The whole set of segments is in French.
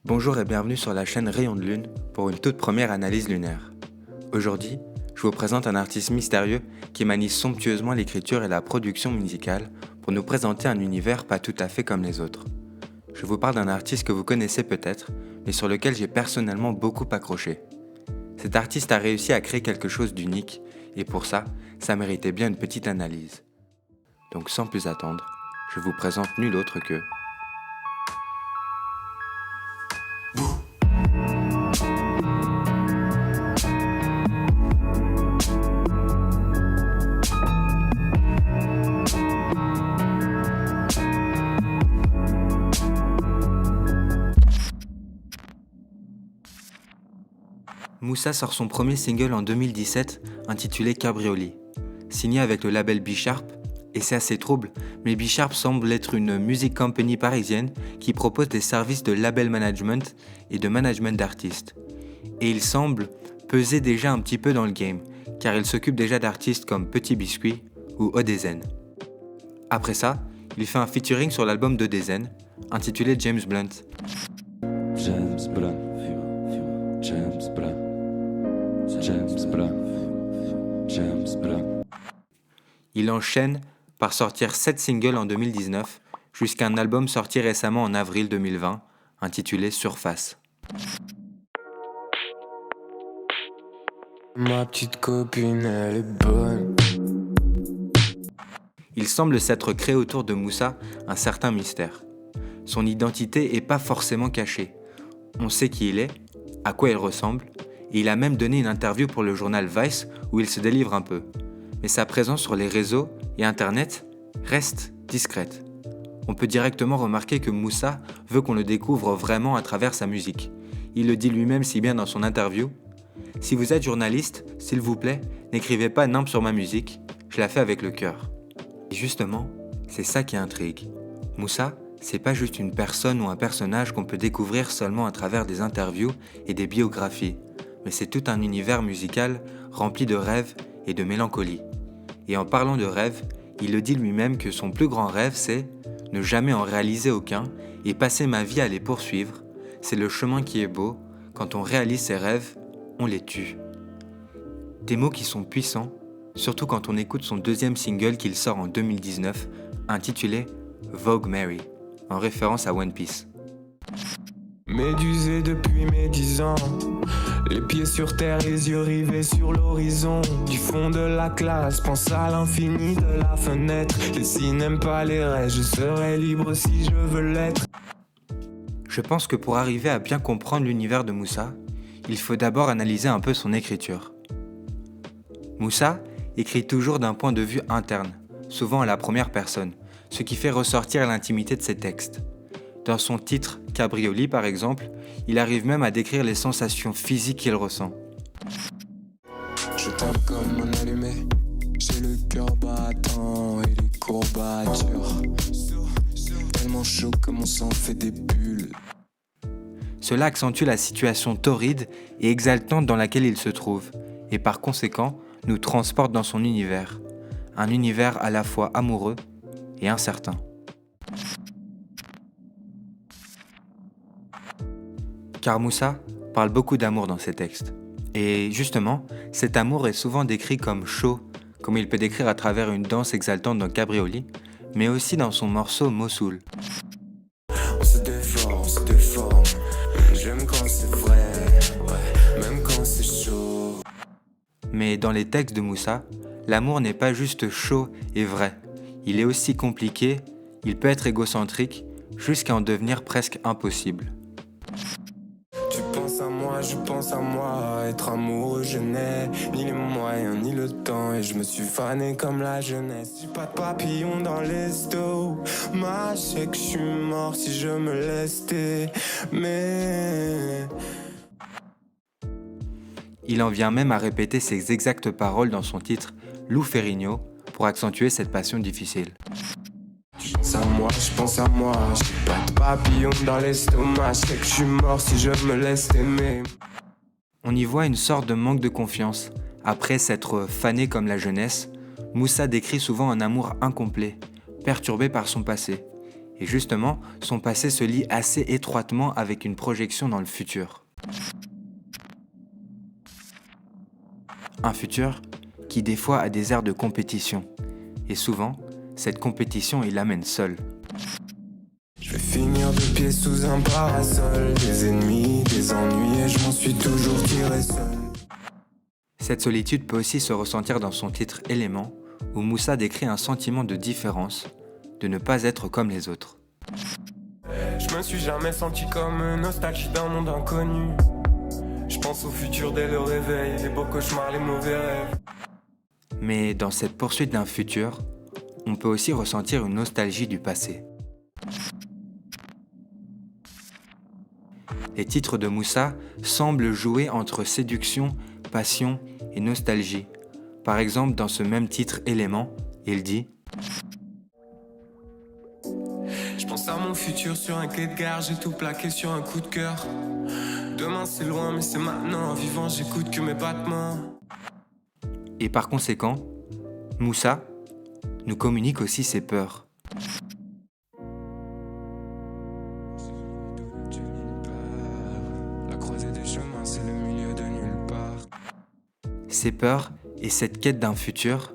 Bonjour et bienvenue sur la chaîne Rayon de Lune pour une toute première analyse lunaire. Aujourd'hui, je vous présente un artiste mystérieux qui manie somptueusement l'écriture et la production musicale pour nous présenter un univers pas tout à fait comme les autres. Je vous parle d'un artiste que vous connaissez peut-être, mais sur lequel j'ai personnellement beaucoup accroché. Cet artiste a réussi à créer quelque chose d'unique, et pour ça méritait bien une petite analyse. Donc sans plus attendre, je vous présente nul autre que... Moussa sort son premier single en 2017, intitulé Cabrioli. Signé avec le label B-Sharp, et c'est assez trouble, mais B-Sharp semble être une music company parisienne qui propose des services de label management et de management d'artistes. Et il semble peser déjà un petit peu dans le game, car il s'occupe déjà d'artistes comme Petit Biscuit ou Odezen. Après ça, il fait un featuring sur l'album d'Odezen, intitulé James Blunt. James Blunt, James Blunt, James Blunt, James Blunt. Il enchaîne par sortir 7 singles en 2019, jusqu'à un album sorti récemment en avril 2020, intitulé Surface. Ma petite copine, elle est bonne. Il semble s'être créé autour de Moussa un certain mystère. Son identité est pas forcément cachée. On sait qui il est, à quoi il ressemble, et il a même donné une interview pour le journal Vice où il se délivre un peu. Mais sa présence sur les réseaux et Internet reste discrète. On peut directement remarquer que Moussa veut qu'on le découvre vraiment à travers sa musique. Il le dit lui-même si bien dans son interview. « Si vous êtes journaliste, s'il vous plaît, n'écrivez pas nimp sur ma musique, je la fais avec le cœur. » Et justement, c'est ça qui intrigue. Moussa, c'est pas juste une personne ou un personnage qu'on peut découvrir seulement à travers des interviews et des biographies, mais c'est tout un univers musical rempli de rêves et de mélancolie. Et en parlant de rêves, il le dit lui-même que son plus grand rêve c'est ne jamais en réaliser aucun et passer ma vie à les poursuivre. C'est le chemin qui est beau, quand on réalise ses rêves, on les tue. Des mots qui sont puissants, surtout quand on écoute son deuxième single qu'il sort en 2019, intitulé Vogue Mary, en référence à One Piece. Médusé depuis mes 10 ans, les pieds sur terre, les yeux rivés sur l'horizon. Du fond de la classe, pense à l'infini de la fenêtre. Les si n'aiment pas les rêves, je serai libre si je veux l'être. Je pense que pour arriver à bien comprendre l'univers de Moussa, il faut d'abord analyser un peu son écriture. Moussa écrit toujours d'un point de vue interne, souvent à la première personne, ce qui fait ressortir l'intimité de ses textes. Dans son titre Cabrioli par exemple, il arrive même à décrire les sensations physiques qu'il ressent. Je t'aime comme un allumé, j'ai le cœur battant et les courbatures. Tellement chaud que mon sang fait des bulles. Cela accentue la situation torride et exaltante dans laquelle il se trouve, et par conséquent nous transporte dans son univers. Un univers à la fois amoureux et incertain. Car Moussa parle beaucoup d'amour dans ses textes. Et justement, cet amour est souvent décrit comme chaud, comme il peut décrire à travers une danse exaltante dans Cabrioli, mais aussi dans son morceau Mossoul. On se déforme, j'aime quand c'est vrai, ouais, même quand c'est chaud. Mais dans les textes de Moussa, l'amour n'est pas juste chaud et vrai. Il est aussi compliqué, il peut être égocentrique, jusqu'à en devenir presque impossible. Tu penses à moi, je pense à moi. Être amoureux, je n'ai ni les moyens ni le temps. Et je me suis fané comme la jeunesse. J'ai pas de papillon dans l'esto. Ma je sais que je suis mort si je me laisse t'aimer. Il en vient même à répéter ces exactes paroles dans son titre Lou Ferrigno pour accentuer cette passion difficile. Tu penses à moi, je pense à moi. J'ai pas de papillon dans l'estomac. Je sais que je suis mort si je me laisse t'aimer. On y voit une sorte de manque de confiance. Après s'être fané comme la jeunesse, Moussa décrit souvent un amour incomplet, perturbé par son passé. Et justement, son passé se lie assez étroitement avec une projection dans le futur. Un futur qui des fois a des airs de compétition. Et souvent, cette compétition, il l'amène seul. Je vais finir de pied sous un parasol, des ennemis, des ennuis et je m'en suis toujours tiré seul. Cette solitude peut aussi se ressentir dans son titre Éléments, où Moussa décrit un sentiment de différence, de ne pas être comme les autres. Je me suis jamais senti comme nostalgie d'un monde inconnu. Je pense au futur dès le réveil, les beaux cauchemars, les mauvais rêves. Mais dans cette poursuite d'un futur, on peut aussi ressentir une nostalgie du passé. Les titres de Moussa semblent jouer entre séduction, passion et nostalgie. Par exemple, dans ce même titre Éléments, il dit « Je pense à mon futur sur un quai de gare, j'ai tout plaqué sur un coup de cœur. Demain c'est loin mais c'est maintenant, en vivant j'écoute que mes battements. » Et par conséquent, Moussa nous communique aussi ses peurs. Ces peurs et cette quête d'un futur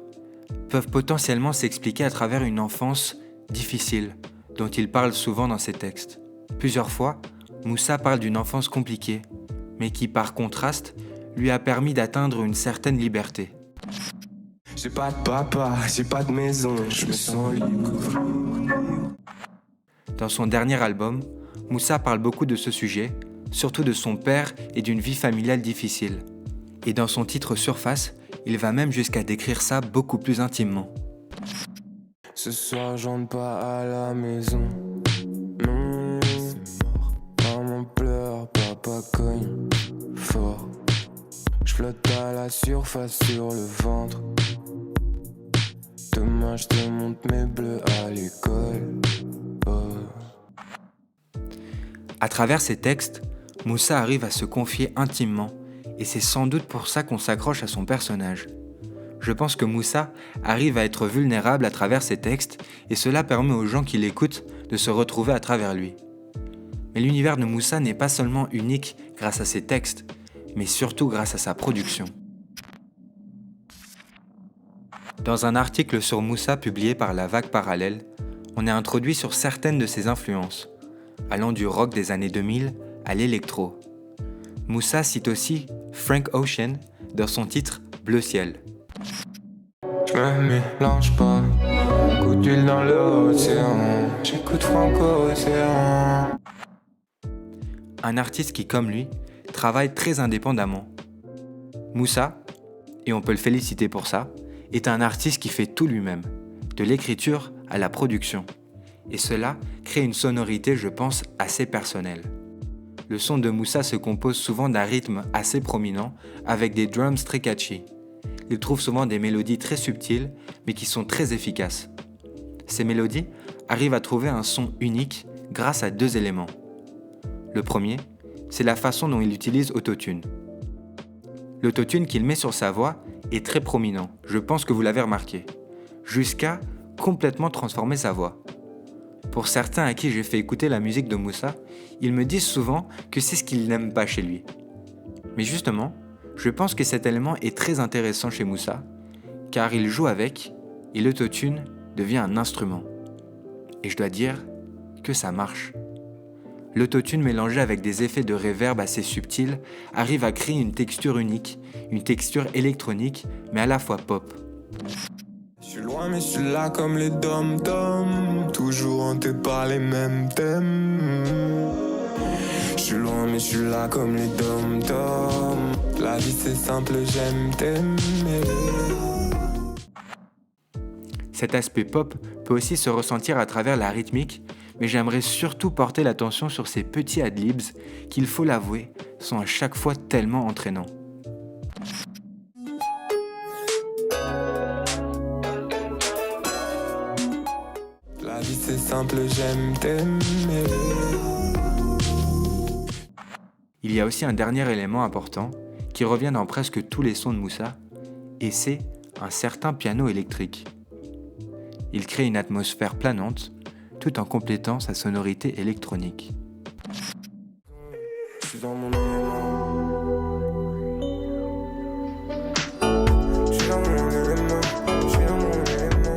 peuvent potentiellement s'expliquer à travers une enfance difficile, dont il parle souvent dans ses textes. Plusieurs fois, Moussa parle d'une enfance compliquée, mais qui par contraste lui a permis d'atteindre une certaine liberté. J'ai pas de papa, j'ai pas de maison, je me sens libre. Dans son dernier album, Moussa parle beaucoup de ce sujet, surtout de son père et d'une vie familiale difficile. Et dans son titre Surface, il va même jusqu'à décrire ça beaucoup plus intimement. Ce soir, j'entre pas à la maison. Non, c'est mort. Maman pleure, papa cogne fort. Je flotte à la surface sur le ventre. Demain, je te montre mes bleus à l'école. Oh. À travers ces textes, Moussa arrive à se confier intimement. Et c'est sans doute pour ça qu'on s'accroche à son personnage. Je pense que Moussa arrive à être vulnérable à travers ses textes et cela permet aux gens qui l'écoutent de se retrouver à travers lui. Mais l'univers de Moussa n'est pas seulement unique grâce à ses textes, mais surtout grâce à sa production. Dans un article sur Moussa publié par La Vague Parallèle, on est introduit sur certaines de ses influences, allant du rock des années 2000 à l'électro. Moussa cite aussi Frank Ocean dans son titre Bleu Ciel. Je me mélange pas, coup d'huile dans l'océan, j'écoute Franco Océan. Un artiste qui, comme lui, travaille très indépendamment. Moussa, et on peut le féliciter pour ça, est un artiste qui fait tout lui-même, de l'écriture à la production. Et cela crée une sonorité, je pense, assez personnelle. Le son de Moussa se compose souvent d'un rythme assez prominent avec des drums très catchy. Il trouve souvent des mélodies très subtiles mais qui sont très efficaces. Ces mélodies arrivent à trouver un son unique grâce à deux éléments. Le premier, c'est la façon dont il utilise Autotune. L'autotune qu'il met sur sa voix est très prominent, je pense que vous l'avez remarqué, jusqu'à complètement transformer sa voix. Pour certains à qui j'ai fait écouter la musique de Moussa, ils me disent souvent que c'est ce qu'ils n'aiment pas chez lui. Mais justement, je pense que cet élément est très intéressant chez Moussa, car il joue avec et l'autotune devient un instrument. Et je dois dire que ça marche. L'autotune mélangé avec des effets de reverb assez subtils arrive à créer une texture unique, une texture électronique, mais à la fois pop. Je suis loin mais je suis là comme les dom-toms, toujours hanté par les mêmes thèmes. Je suis loin mais je suis là comme les dom-toms, la vie c'est simple, j'aime t'aimer. Cet aspect pop peut aussi se ressentir à travers la rythmique, mais j'aimerais surtout porter l'attention sur ces petits adlibs qu'il faut l'avouer, sont à chaque fois tellement entraînants. La vie c'est simple, j'aime t'aimer. Il y a aussi un dernier élément important qui revient dans presque tous les sons de Moussa, et c'est un certain piano électrique. Il crée une atmosphère planante, tout en complétant sa sonorité électronique. Je suis dans mon élément. Je suis dans mon élément. Je suis dans mon élément.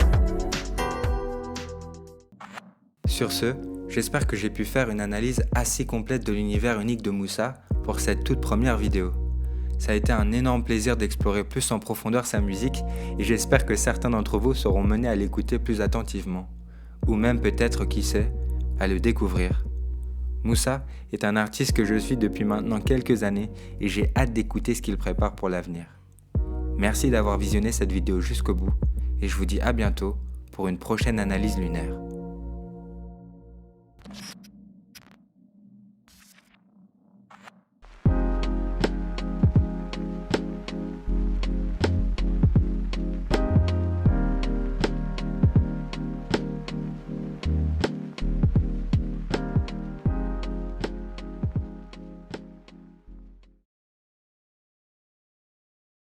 Sur ce, j'espère que j'ai pu faire une analyse assez complète de l'univers unique de Moussa pour cette toute première vidéo. Ça a été un énorme plaisir d'explorer plus en profondeur sa musique et j'espère que certains d'entre vous seront menés à l'écouter plus attentivement. Ou même peut-être, qui sait, à le découvrir. Moussa est un artiste que je suis depuis maintenant quelques années et j'ai hâte d'écouter ce qu'il prépare pour l'avenir. Merci d'avoir visionné cette vidéo jusqu'au bout et je vous dis à bientôt pour une prochaine analyse lunaire.